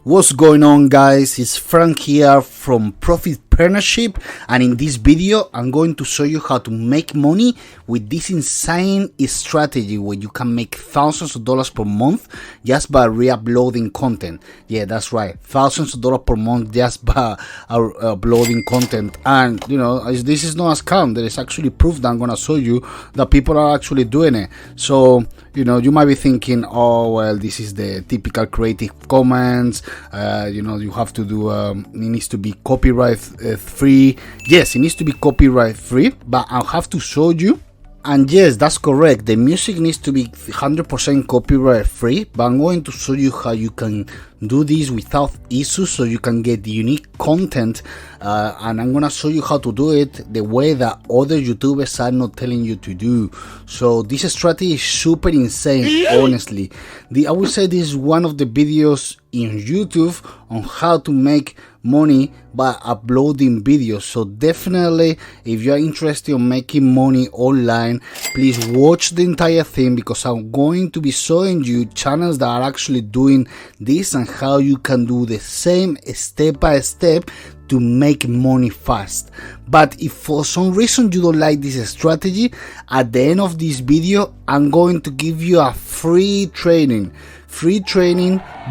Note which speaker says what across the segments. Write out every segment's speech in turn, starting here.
Speaker 1: What's going on, guys? It's Frank here from Profit-Preneurship, and in this video I'm going to show you how to make money with this insane strategy where you can make thousands of dollars per month just by re-uploading content. Yeah, that's right, thousands of dollars per month just by uploading content. And you know, this is not a scam. There is actually proof that I'm gonna show you that people are actually doing it. So you know, you might be thinking, oh well, this is the typical Creative Commons. You know, you have to do it needs to be copyright free. Yes, it needs to be copyright free, but I'll have to show you. And yes, that's correct, the music needs to be 100% copyright free, but I'm going to show you how you can do this without issues so you can get unique content, and I'm gonna show you how to do it the way that other YouTubers are not telling you to do. So this strategy is super insane, honestly. I would say this is one of the videos in YouTube on how to make money by uploading videos. So definitely, if you are interested in making money online, please watch the entire thing, because I'm going to be showing you channels that are actually doing this and how you can do the same step by step to make money fast. But if for some reason you don't like this strategy, at the end of this video I'm going to give you a free training,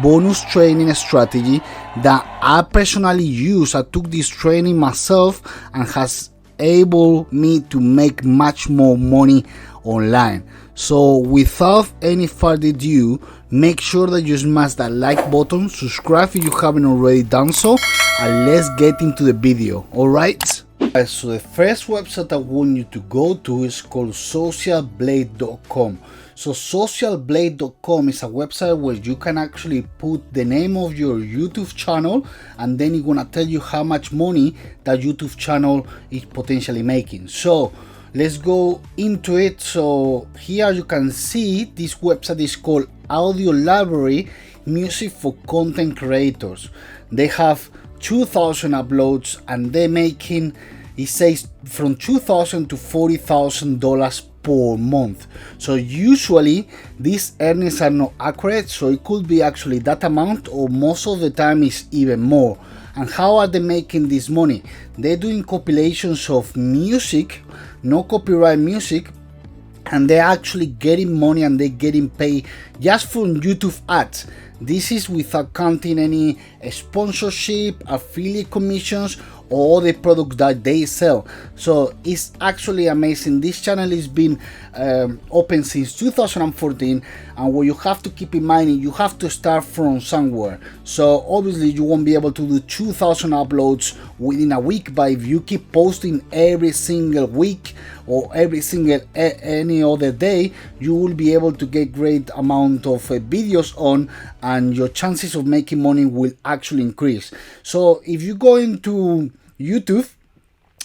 Speaker 1: bonus training strategy that I personally use. I took this training myself and has able me to make much more money online. So without any further ado, make sure that you smash that like button, subscribe if you haven't already done so, and let's get into the video. Alright, so the first website I want you to go to is called socialblade.com. So socialblade.com is a website where you can actually put the name of your YouTube channel, and then it's gonna tell you how much money that YouTube channel is potentially making. So let's go into it. So here you can see this website is called Audio Library Music for Content Creators. They have 2,000 uploads and they're making, it says, from $2,000 to $40,000 per month. So usually these earnings are not accurate, so it could be actually that amount, or most of the time is even more. And how are they making this money? They're doing compilations of music, no copyright music, and they're actually getting money, and they're getting paid just from YouTube ads. This is without counting any sponsorship, affiliate commissions, or the products that they sell. So it's actually amazing. This channel has been open since 2014, and what you have to keep in mind is you have to start from somewhere. So obviously you won't be able to do 2,000 uploads within a week, but if you keep posting every single week or every single any other day, you will be able to get great amount of videos on, and your chances of making money will actually increase. So if you go into YouTube,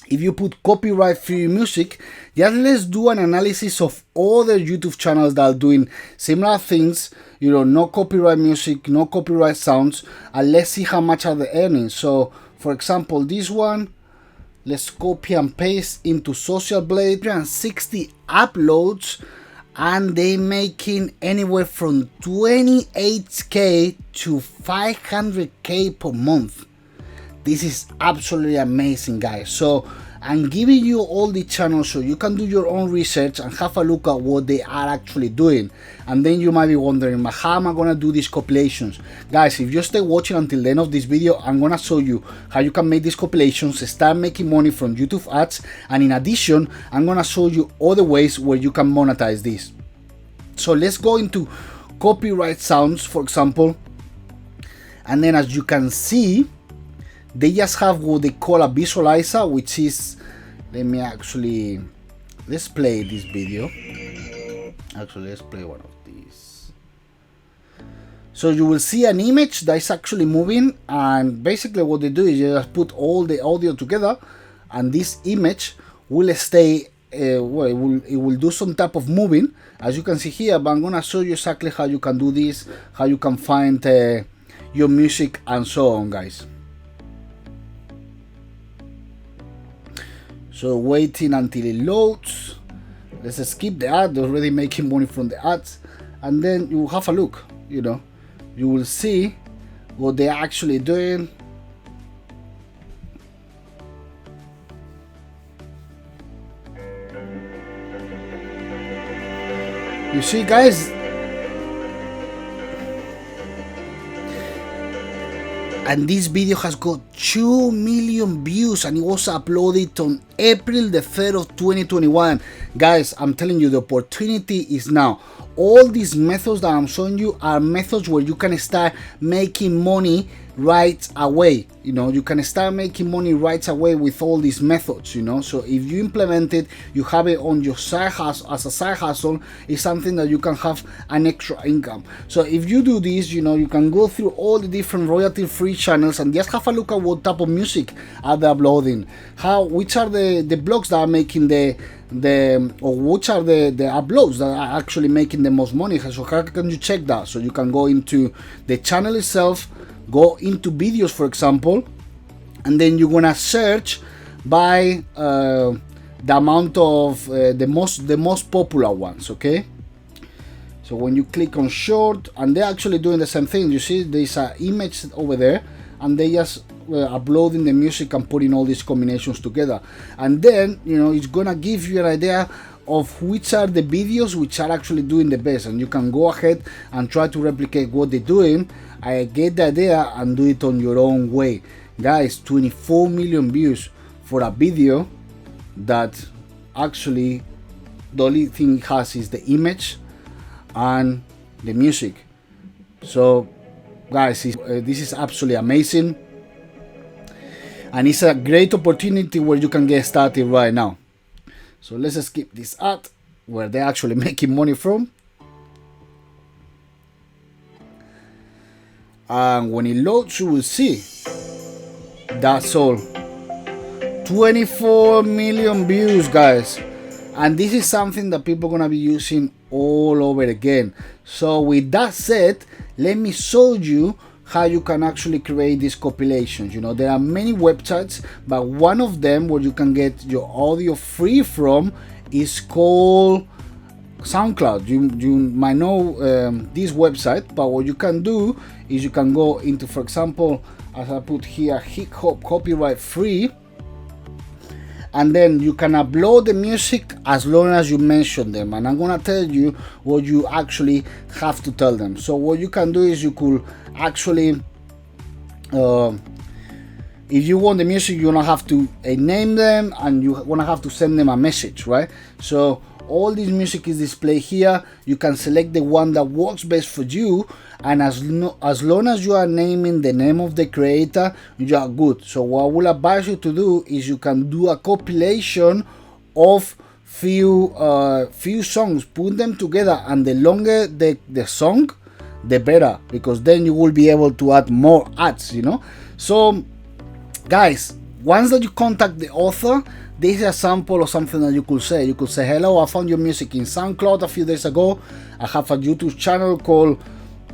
Speaker 1: if you put copyright free music, just let's do an analysis of other YouTube channels that are doing similar things, you know, no copyright music, no copyright sounds, and let's see how much are the earnings. So for example, this one, let's copy and paste into Social Blade, and 60 uploads, and they making anywhere from 28k to 500k per month. This is absolutely amazing, guys. So I'm giving you all the channels so you can do your own research and have a look at what they are actually doing. And then you might be wondering, how am I gonna do these compilations? Guys, if you stay watching until the end of this video, I'm gonna show you how you can make these compilations, start making money from YouTube ads, and in addition, I'm gonna show you other ways where you can monetize this. So let's go into copyright sounds, for example, and then as you can see, they just have what they call a visualizer, which is, let's play this video. Actually, let's play one of these. So you will see an image that is actually moving, and basically what they do is you just put all the audio together, and this image will stay, well, it will do some type of moving, as you can see here, but I'm gonna show you exactly how you can do this, how you can find your music and so on, guys. So waiting until it loads. Let's skip the ad. They're already making money from the ads, and then you will have a look. You know, you will see what they're actually doing. You see, guys, and this video has got 2 million views, and it was uploaded on April the 3rd of 2021. Guys, I'm telling you, the opportunity is now. All these methods that I'm showing you are methods where you can start making money right away. You know, you can start making money right away with all these methods, you know. So if you implement it, you have it on your side hustle, as a side hustle, it's something that you can have an extra income. So if you do this, you know, you can go through all the different royalty free channels and just have a look at what type of music are they uploading, which are the blogs that are making or which are the uploads that are actually making the most money. So how can you check that? So you can go into the channel itself, go into videos, for example, and then you're gonna search by the amount of the most popular ones. Okay, so when you click on short, and they're actually doing the same thing. You see there's an image over there, and they just uploading the music and putting all these combinations together, and then, you know, it's gonna give you an idea of which are the videos which are actually doing the best, and you can go ahead and try to replicate what they're doing. I get the idea and do it on your own way. Guys, 24 million views for a video that actually the only thing it has is the image and the music. So guys, this is absolutely amazing, and it's a great opportunity where you can get started right now. So let's skip this ad where they're actually making money from, and when it loads you will see that's all. 24 million views, guys, and this is something that people are gonna be using all over again. So with that said, let me show you how you can actually create these compilations. You know, there are many websites, but one of them where you can get your audio free from is called SoundCloud. You might know this website, but what you can do is you can go into, for example, as I put here, hip hop copyright free, and then you can upload the music as long as you mention them, and I'm gonna tell you what you actually have to tell them. So what you can do is you could actually, if you want the music, you're gonna have to name them, and you're gonna have to send them a message, right? So all this music is displayed here. You can select the one that works best for you, and as long as you are naming the name of the creator, you are good. So what I will advise you to do is you can do a compilation of few songs, put them together, and the longer the song, the better, because then you will be able to add more ads, you know. So guys, once that you contact the author, this is a sample of something that you could say. You could say, hello, I found your music in SoundCloud a few days ago. I have a YouTube channel called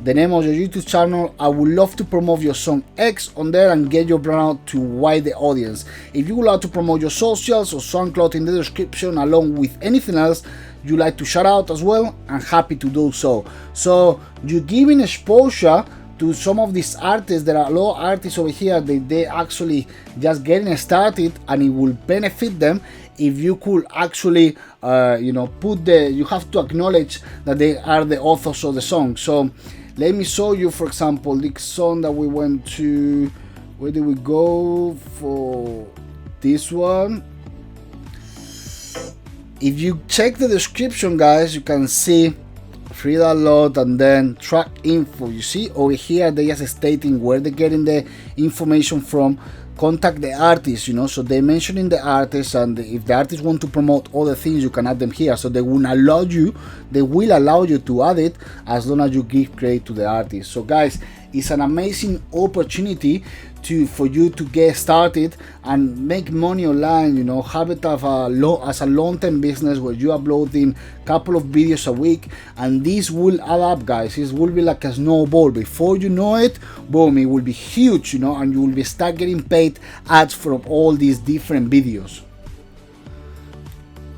Speaker 1: the name of your YouTube channel. I would love to promote your song X on there and get your brand out to wide the audience. If you would like to promote your socials or SoundCloud in the description, along with anything else you like to shout out as well, I'm happy to do so. So you're giving exposure to some of these artists. There are a lot of artists over here that they actually just getting started, and it will benefit them if you could actually you know, you have to acknowledge that they are the authors of the song. So let me show you, for example, this song that we went to. Where did we go for this one? If you check the description, guys, you can see free download and then track info. You see over here they are stating where they're getting the information from. Contact the artist, you know, so they're mentioning the artist, and if the artist want to promote other things, you can add them here. So they will allow you to add it as long as you give credit to the artist. So guys, it's an amazing opportunity for you to get started and make money online. You know, have it as a long-term business where you uploading a couple of videos a week, and this will add up, guys. It will be like a snowball. Before you know it, boom, it will be huge, you know, and you will be start getting paid ads from all these different videos.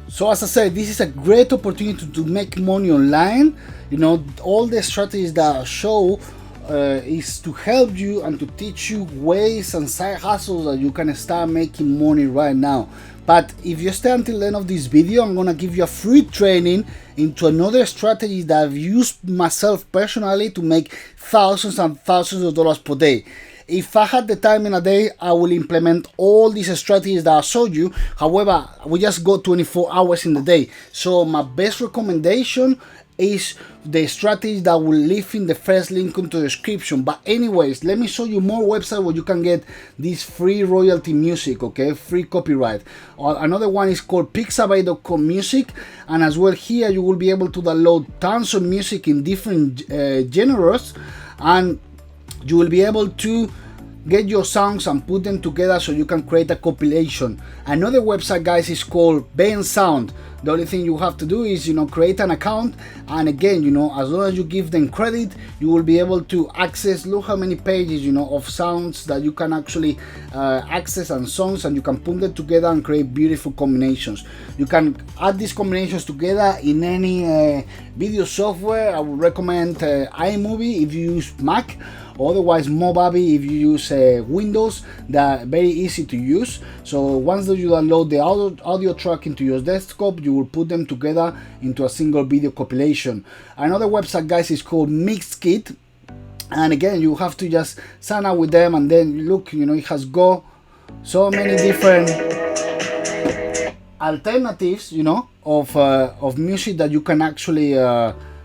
Speaker 1: So as I said, this is a great opportunity to make money online. You know, all the strategies that I show is to help you and to teach you ways and side hustles that you can start making money right now. But if you stay until the end of this video, I'm gonna give you a free training into another strategy that I've used myself personally to make thousands and thousands of dollars per day. If I had the time in a day, I will implement all these strategies that I showed you. However, we just got 24 hours in the day. So my best recommendation is the strategy that will leave in the first link into the description. But anyways, let me show you more websites where you can get this free royalty music, okay, free copyright. Another one is called pixabay.com music, and as well here you will be able to download tons of music in different genres, and you will be able to get your songs and put them together so you can create a compilation. Another website, guys, is called Ben Sound. The only thing you have to do is, create an account, and again, as long as you give them credit, you will be able to access, look how many pages, of sounds that you can actually access, and songs, and you can put them together and create beautiful combinations. You can add these combinations together in any video software. I would recommend iMovie if you use Mac. Otherwise, Movavi if you use Windows. They're very easy to use. So once you download the audio track into your desktop, you will put them together into a single video compilation. Another website, guys, is called Mixkit, and again, you have to just sign up with them, and then look, it has got so many different alternatives, of music that you can actually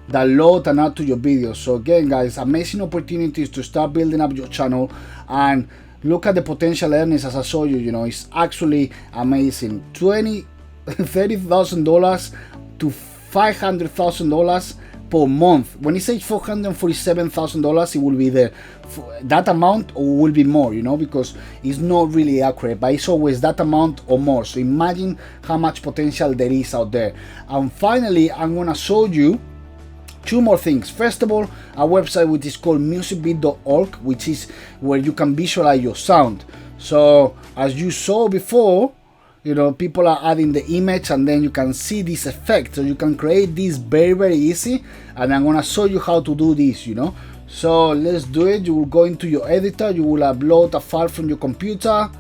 Speaker 1: download and add to your videos. So again, guys, amazing opportunities to start building up your channel, and look at the potential earnings as I showed you. It's actually amazing. $30,000 to $500,000 per month. When it says $447,000, it will be there that amount or will be more, because it's not really accurate, but it's always that amount or more. So imagine how much potential there is out there. And finally, I'm gonna show you two more things. First of all, a website which is called musicbeat.org, which is where you can visualize your sound. So as you saw before, people are adding the image, and then you can see this effect. So you can create this very, very easy, and I'm gonna show you how to do this. So let's do it. You will go into your editor, you will upload a file from your computer,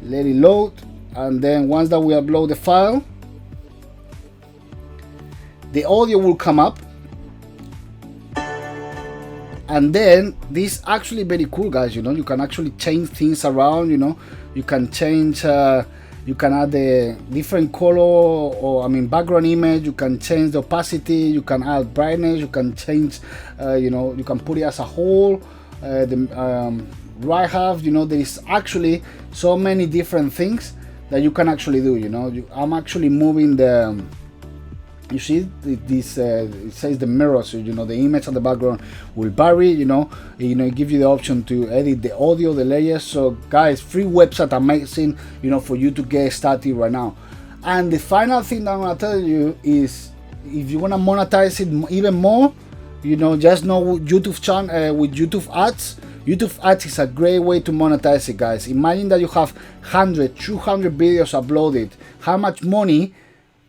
Speaker 1: let it load, and then once that we upload the file, the audio will come up, and then this actually very cool, guys. You can actually change things around. You can change, you can add a different color, or background image. You can change the opacity, you can add brightness, you can change, you can put it as a whole, the right half. There is actually so many different things that you can actually do. I'm actually moving the, you see this, it says the mirror, so the image and the background will vary. It gives you the option to edit the audio, the layers. So guys, free website, amazing, for you to get started right now. And the final thing that I'm gonna tell you is, if you wanna monetize it even more, just know YouTube channel with YouTube ads. YouTube ads is a great way to monetize it, guys. Imagine that you have 100, 200 videos uploaded. How much money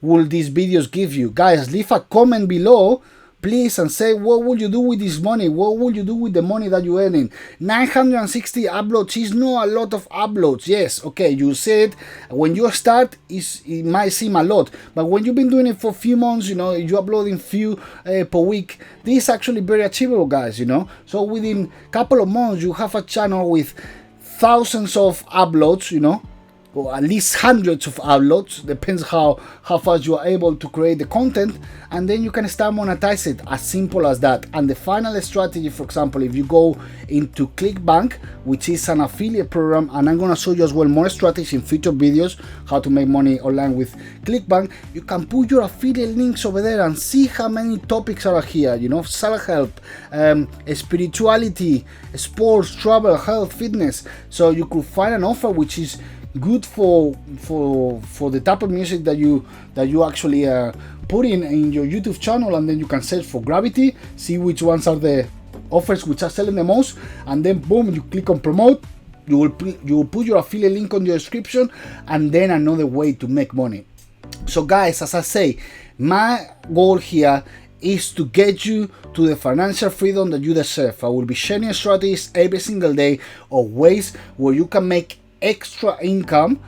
Speaker 1: will these videos give you? Guys, leave a comment below, please, and say what will you do with this money. What will you do with the money that you're earning? 960 uploads is not a lot of uploads. Yes, okay, you said when you start it might seem a lot, but when you've been doing it for a few months, you're uploading few per week, this is actually very achievable, guys. So within a couple of months you have a channel with thousands of uploads, or at least hundreds of uploads, depends how fast you are able to create the content, and then you can start monetize it, as simple as that. And the final strategy, for example, if you go into ClickBank, which is an affiliate program, and I'm gonna show you as well more strategies in future videos, how to make money online with ClickBank, you can put your affiliate links over there and see how many topics are here, self-help, spirituality, sports, travel, health, fitness. So you could find an offer which is good for the type of music that you actually put in your YouTube channel, and then you can search for Gravity, see which ones are the offers which are selling the most, and then boom, you click on promote. You will put your affiliate link on your description, and then another way to make money. So guys, as I say, my goal here is to get you to the financial freedom that you deserve. I will be sharing strategies every single day of ways where you can make extra income,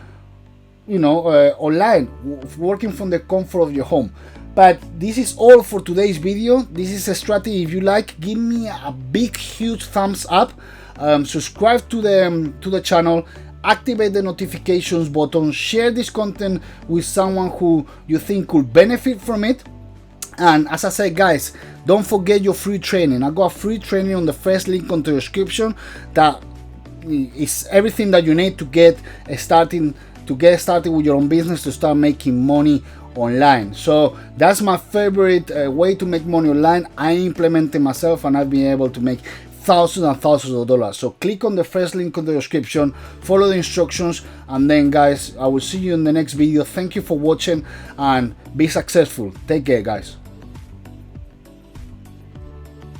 Speaker 1: online, working from the comfort of your home. But this is all for today's video. This is a strategy. If you like, give me a big, huge thumbs up. Subscribe to the channel. Activate the notifications button. Share this content with someone who you think could benefit from it. And as I said, guys, don't forget your free training. I got free training on the first link on the description. That is everything that you need to get started with your own business, to start making money online. So that's my favorite way to make money online. I implemented myself and I've been able to make thousands and thousands of dollars. So click on the first link on the description, follow the instructions, and then guys, I will see you in the next video. Thank you for watching and be successful. Take care, guys.